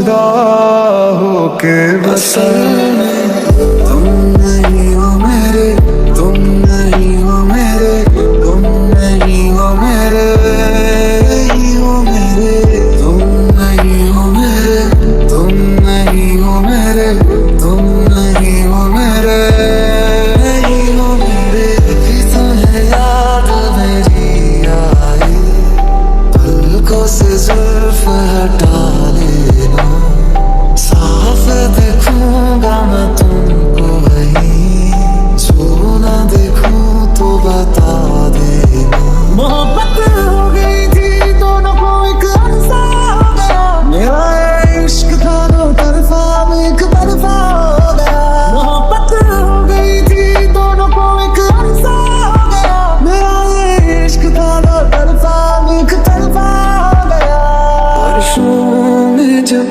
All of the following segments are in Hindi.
जुदा होके बसा। तुम नहीं हो मेरे, तुम नहीं हो मेरे, तुम नहीं हो मेरे, नहीं हो मेरे, तुम नहीं हो मेरे, तुम नहीं हो मेरे, तुम नहीं हो मेरे, नहीं हो मेरे। तुम्हें याद मेरी आए, पलकों से जुल्फ हटा लेना, साफ देखूंगा मैं तुमको वहीं, जो ना देखूं तो बता देना। मोहब्बत हो गई थी दोनों को एक अरसा हो गया, मेरा इश्क था दो तरफा एक तरफा हो गया। मोहब्बत हो गई थी दोनों को एक अरसा हो गया, मेरा इश्क था दो तरफा एक तरफा हो गया। बारिशों में जब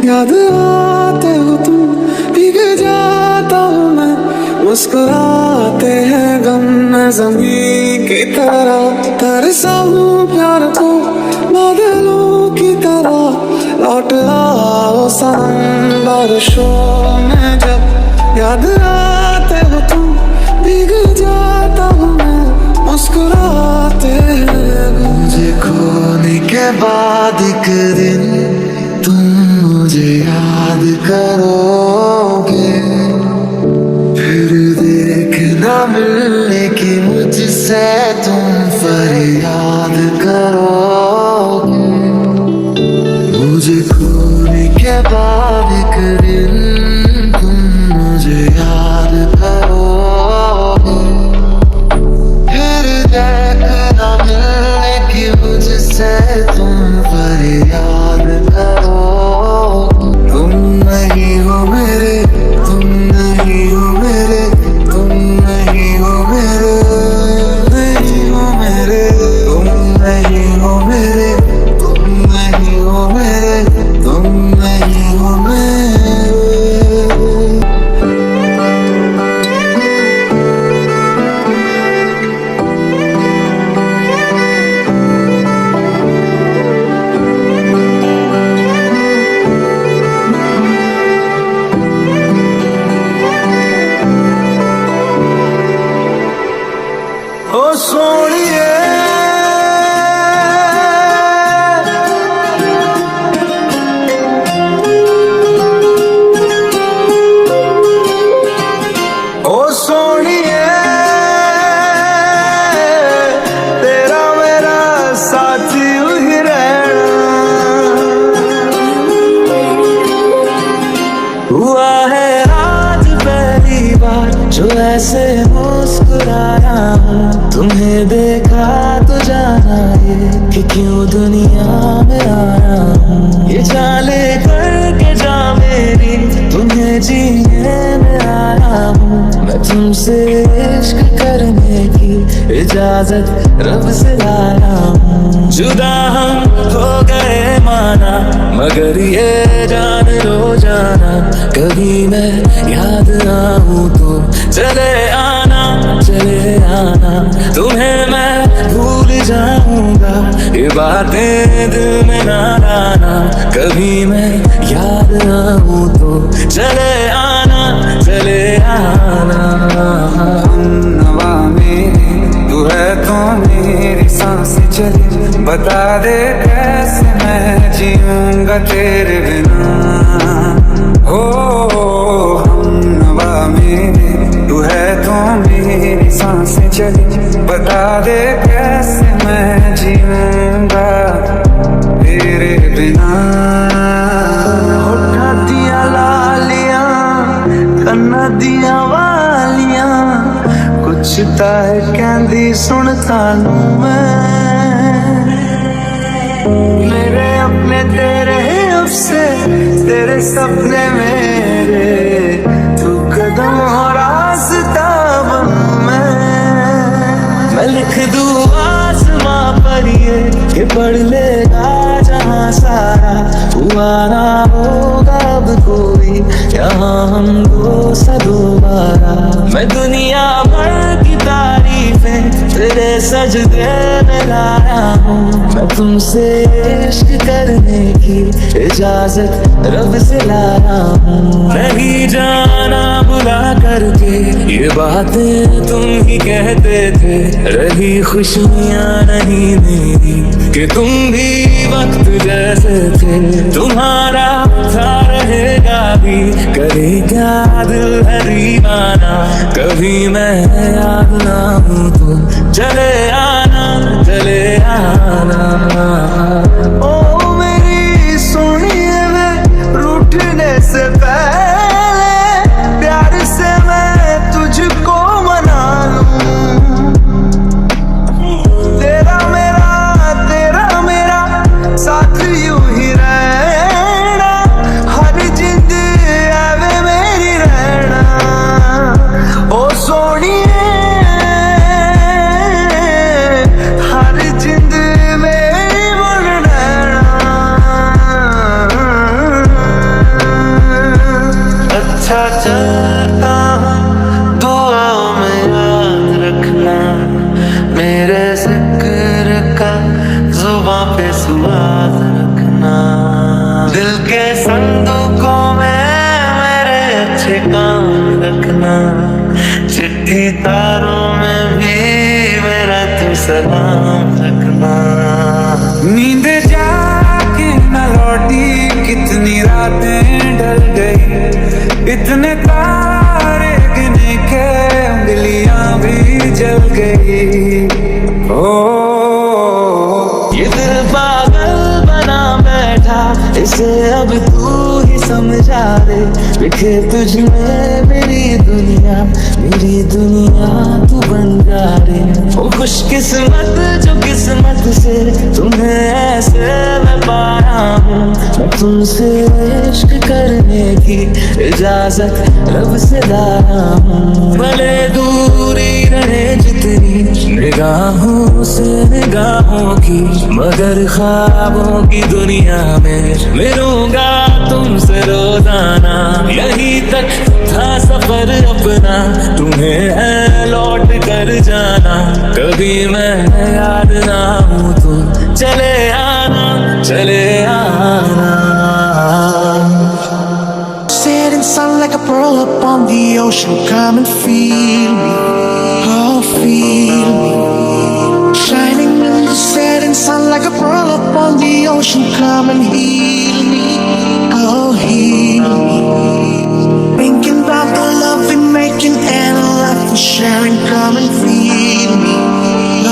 याद आते हो तुम, भीग जाता हूँ मैं, मुस्कुराते हैं गम में ज़मीं की तरह, तरसा हूँ प्यार को बादलों की तरह, लौट आओ सनम। बारिशों में जब याद आते हो तुम, भीग जाता हूँ मैं, मुस्कुराते हैं। मुझे खोने के बाद एक दिन तुम मुझे याद करोगे, फिर देखना मिलने की मुझसे तुम फरियाद करोगे। मुझे खोने के बाद एक दिन तुम मुझे याद करोगे, फिर देखना मिलने की मुझसे तुम फरियाद करोगे। तुम नहीं हो मेरे, तुम नहीं हो मेरे, तुम नहीं हो मेरे, नहीं हो मेरे, तुम नहीं हो मेरे, तुम नहीं हो मेरे, तुम नहीं हो मेरे। ओ सोनिए, ओ सोनिए, तेरा मेरा साथी ही रहना। हुआ है आज पहली बार जो ऐसे मुस्कुराया हूँ, तुम्हें देखा तो जाना ये कि क्यों दुनिया में आया हूँ। ये जाले करके जा मेरी, तुम्हें जीने में आया हूँ। मैं तुमसे इश्क करने की इजाजत रब से लाया हूँ। जुदा हम हो गए माना, मगर ये जान लो जाना, कभी मैं याद आऊँ तो चले आना, चले आना। तुम्हें मैं भूल जाऊंगा, ये बातें दिल में ना लाना, कभी मैं याद आऊँ तो चले आना, चले आना। हमनवा मेरी तू है तो मेरी सांसें चली, बता दे कैसे मैं जीऊंगा तेरे बिना। हो हमनवा मेरी तू है तो मेरी सांसें चली, बता दे कैसे मैं जीऊंगा तेरे बिना। होठा दिया लालियां, कन्ना दिया वालियां, कुछ ताए कहंदी सुनता लूं मैं। मेरे अपने तेरे अफसे, तेरे सपने मेरे, तू कदम हो रास्ता बनूं मैं लिख दूं आसमां पर ये कि पढ़ लेगा जहां सारा, हुआ ना होगा अब कोई यहाँ हम दो सा दोबारा। मैं दुनिया भर की तारीफें तेरे सजदे में लाया हूँ, मैं तुमसे इश्क करने की की इजाजत रब से लाया हूँ। नहीं जाना बुला करके ये बातें तुम ही कहते थे, रही खुशियाँ नहीं मेरी कि तुम भी वक्त जैसे थे। तुम्हारा था रहेगा भी, करे क्या दिल है दीवाना। कभी मैं याद ना हूँ तो चले आना, चले आना। ओ मेरी सोनिए में रूठने से पहले प्यार से मैं तुझको मना लूं। तेरा मेरा साथ यूं ही रहना, हर जिंद आवे मेरी रहना। ओ सोनिए हर जिंद मेरी बन रहना। अच्छा चलता हूँ दुआओं में याद रखना, मेरे जिक्र का जुबां पे स्वाद रखना। दिल के संदूकों में मेरे अच्छे काम रखना, चिट्ठी तारों में भी मेरा तू सलाम रखना। नींद जाके न लौटी, कितनी रातें ढल गई, इतने तारे गिने के उंगलियां भी जल गई। ओ ये दिल पागल बना बैठा, इसे अब तू ही समझा दे। लिखे तुझ में मेरी दुनिया तू बन जा रे। ओ खुशकिस्मत जो किस्मत से तुम्हें ऐसे मैं पाया हूँ। मैं तुमसे इश्क करने की इजाजत रब से लाया हूँ। भले दूरी रहे जितनी निगाहों से निगाहों की, मगर ख्वाबों की दुनिया में मिलूंगा तुमसे रोजाना। यहीं तक था सफर अपना, तुम्हें है लौट कर जाना। कभी मैं याद ना हूँ तो चले आना, चले आना। Setting sun like a pearl upon the ocean, come and feel me, oh feel me. Shining in the setting sun like a pearl upon the ocean, come and heal me, oh heal me. Thinking about the love we're making and the life we're sharing, come and feel me,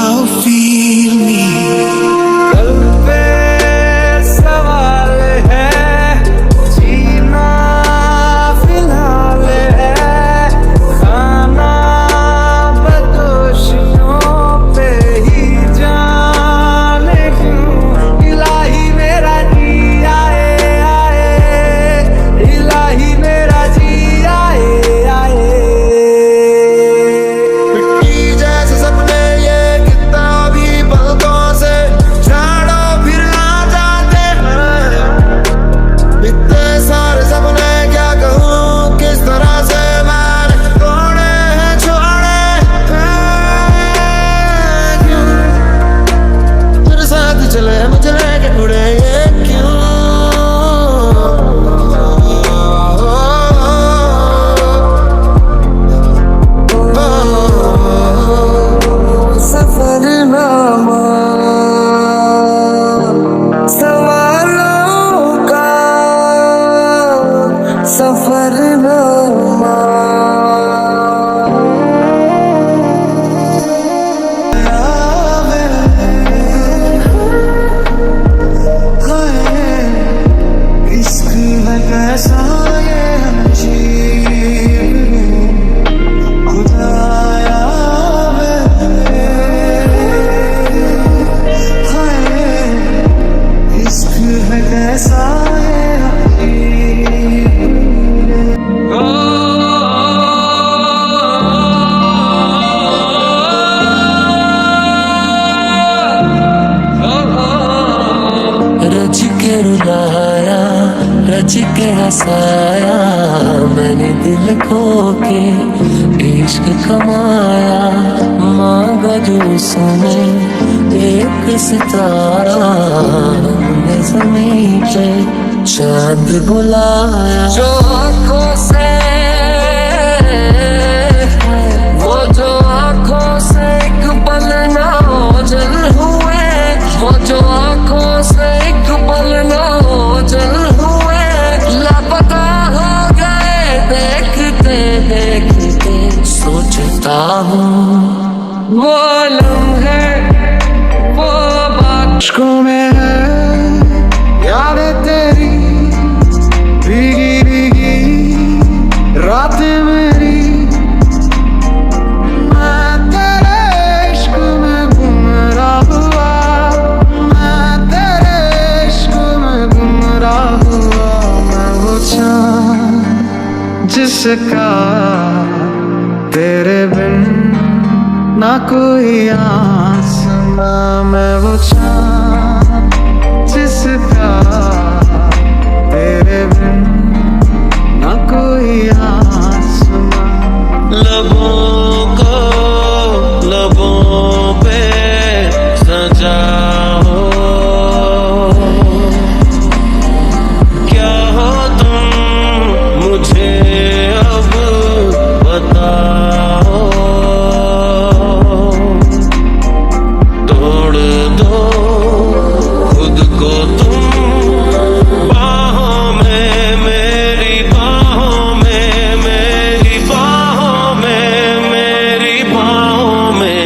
oh feel me. कल पे सवाल है, जीना फिलहाल है, खाना बदोशियों पे ही जाने क्यों। इलाही मेरा जी आए आए, इलाही मेरा जी आए आए। मिट्टी जैसे सपने ये कितना भी पलकों से झाड़ो फिर आ जाते हैं। इतने सारे सपने क्या कहूँ, किस तरह से मैंने तोड़े हैं छोड़े हैं। क्यों तेरे साथ चले मुझे लेके उड़े ये क्यों। सफरनामा सवालों का सफरनामा। इश्क है कैसा ये अजीब, खुदाया इश्क है कैसा ये रच के रुलाया रच के हंसाया, मैंने दिल खो के इश्क कमाया। मांगा जो उसने एक सितारा, हमने ज़मीं पे चांद बुलाया। जो आँखों से, वो जो आँखों से एक पल ना ओझल हुए, वो जो आँखों से एक पल ना ओझल हुए, लापता हो गए देखते देखते। सोचता हूँ वो लम्हे, वो बात इश्कों में है यादें तेरी, भीगी भीगी रातें मेरी। मैं तेरे इश्क में गुमराह हुआ, मैं तेरे इश्क में गुमराह हुआ। मैं वो चाँद जिसका तेरे बिन ना कोई आसमां। मैं वो चाँद जिसका तेरे बिन ना कोई आसमां। लबों को लबों पे सजा हो, क्या हो तुम मुझे अब बताओ। तोड़ दो खुद को तुम बाहों में, मेरी बाहों में, मेरी बाहों में, मेरी बाहों में।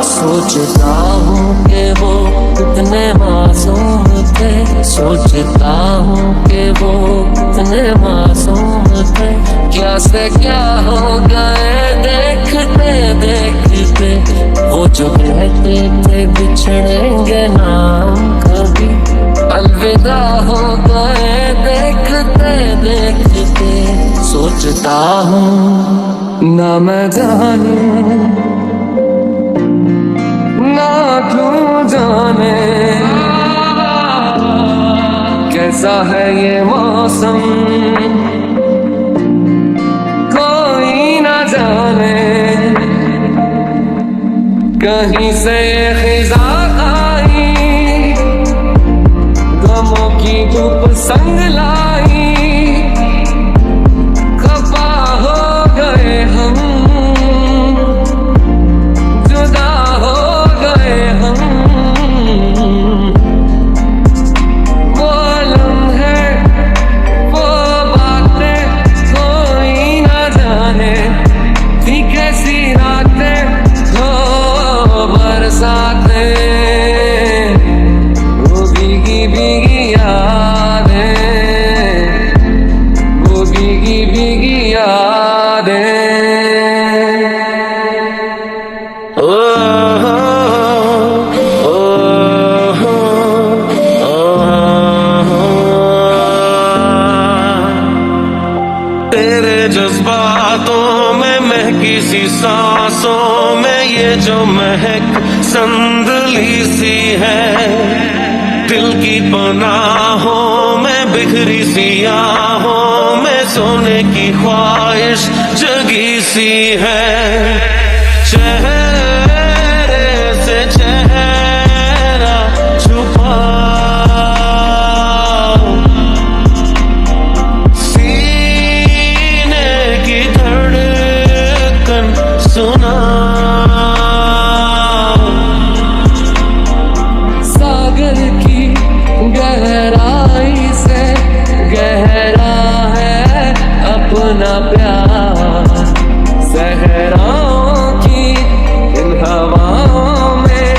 सोचता हूँ कि वो कितने मासूम थे, सोचता हूँ कि वो कितने मासूम थे। क्या से क्या हो गए देखते देखते। वो जो कहते थे बिछड़ेंगे ना हम कभी, अलविदा हो गए देखते देखते। सोचता हूँ ना मैं जानूं ना तू जाने, कैसा है ये मौसम कोई ना जाने। कहीं से ये खिज़ा आई, गमों की धूप संग लाई। खफा हो गए हम, जुदा हो गए हम। वो लम्हे, वो बातें कोई ना जाने, थी कैसी रातें वो बरसातें, वो भीगी भीगी यादें, वो भीगी भीगी यादें। तेरे जज्बातों में महकी सी सांसों में ये जो महक संदली सी है, दिल की पनाहों में बिखरी सी आहों में सोने की ख्वाहिश जगी सी है। चेहरे से चेहरा छुपा, सीने की धड़कन सुना। सागर की गहराई से गहरा है अपना प्यार। सहराओं की इन हवाओं में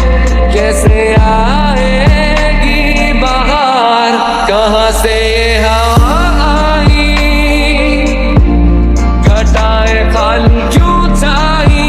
कैसे आएगी बहार। कहाँ से ये हवा आई, घटाएं खाली क्यों छाई।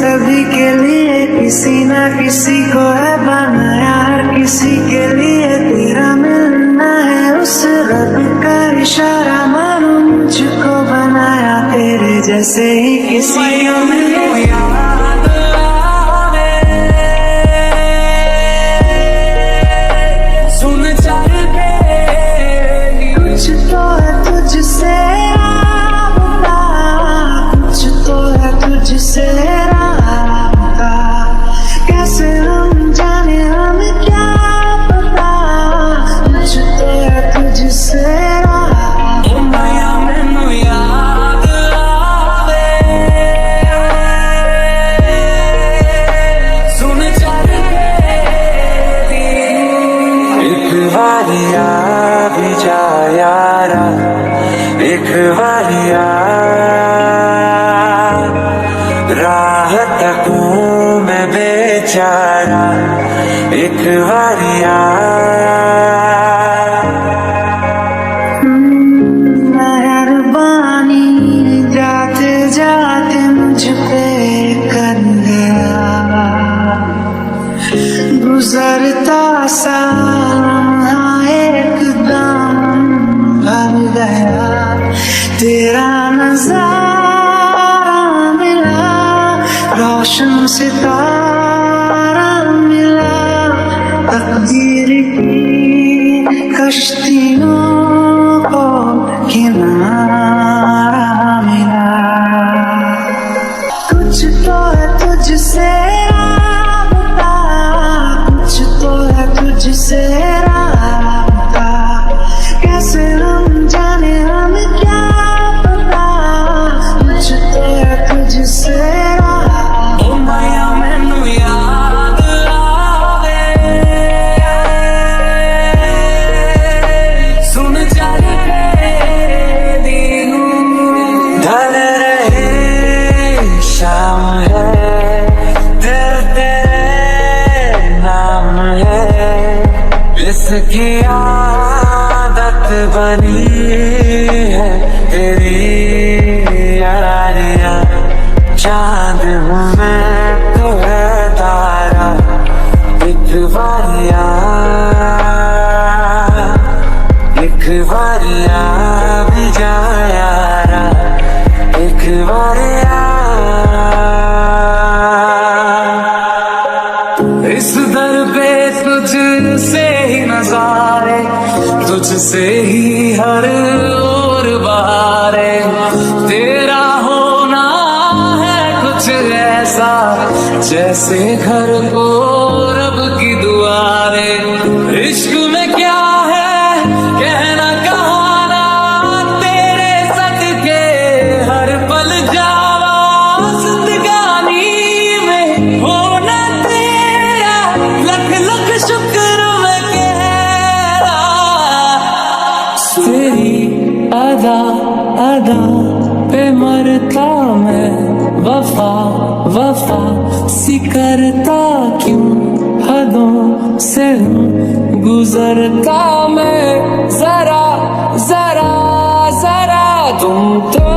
सभी के लिए किसी ना किसी को है बनाया, हर किसी के लिए तेरा मिलना है उस रब का इशारा, मानो मुझको बनाया तेरे जैसे ही किसी को मिले। याद आवे सुन चल के कुछ तो है तुझसे राबता, कुछ तो है तुझसे राबता, कैसे हम जाने हमें क्या पता, कुछ तो है तुझसे राबता। ओ माया मैनू याद आवे सुन चल के एक बारी आ भी जा यारा, एक बारी आ राह तकूं मैं बेचारा, एक बारी आ मेहरबानी जाते जाते मुझ पे कर गया, गुजरता सा लम्हा एकदम भर गया, तेरा नजारा मिला, रोशन सितारा मिला, तकदीर की कश्तियों को किनारा मिला, कुछ तो है तुझसे राबता, कुछ तो है तुझसे राबता, कैसे हम जाने हमें क्या पता, कुछ तो है तुझसे राबता। ओ माया मैनू याद आवे सुन चल के दिनू ढल रहे शाम है, दिल तेरे नाम है, इसकी आदत बनी है तेरी यारियां, चांद हूँ मैं तो है तारा, एक बारिया एक बारिया भी जा यारा, एक बारिया इस दर पे तुझसे ही नजारे, तुझसे ही हर ओर बहारे, तेरा होना है कुछ ऐसा जैसे घर को रब की दुआरे, इश्क में क्या है कहना कहाना, तेरे सदके हर पल जावा जिंदगानी में, होना तेरा लख लख शुक्र मैं कह रहा, तेरी अदा अदा पे मरता मैं, वफा वफा सी करता क्यों, हदों से हूँ गुजरता मैं, जरा जरा जरा तुम तो